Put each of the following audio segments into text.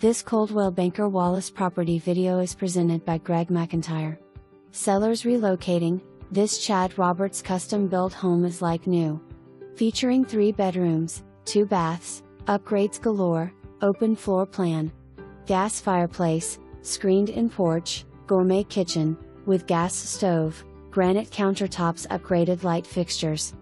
This Coldwell Banker Wallace property video is presented by Greg Mcintyre. Sellers relocating. This Chad Roberts custom-built home is like new. Featuring 3 bedrooms, 2 baths, upgrades galore, open floor plan, gas fireplace, screened-in porch, gourmet kitchen, with gas stove, granite countertops, upgraded light fixtures,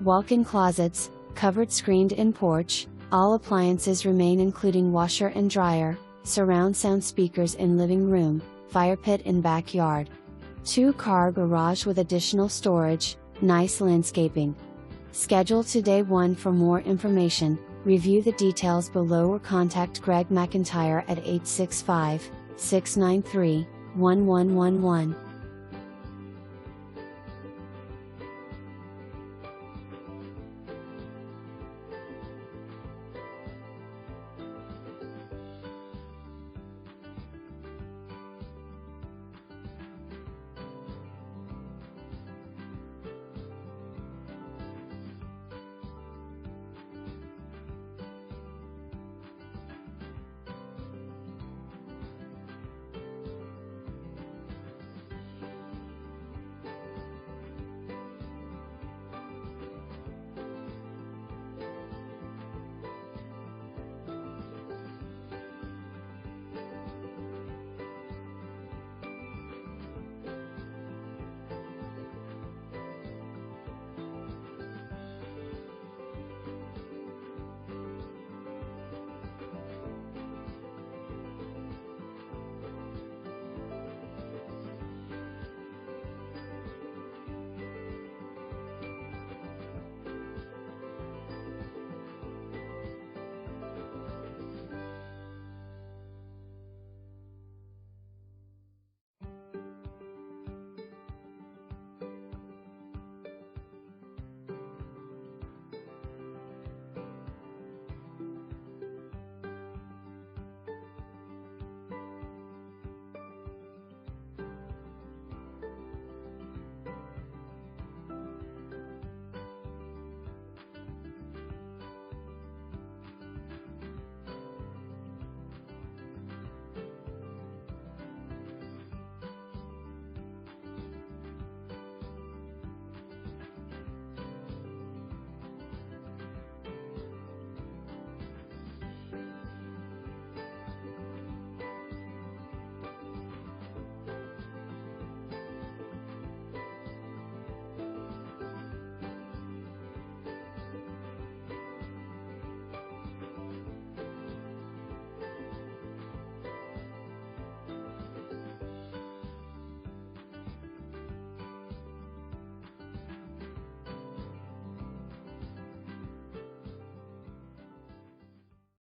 walk-in closets, covered screened-in porch. All appliances remain including washer and dryer, surround sound speakers in living room, fire pit in backyard. 2-car garage with additional storage, nice landscaping. Schedule to day 1 for more information, review the details below or contact Greg Mcintyre at 865-693-1111.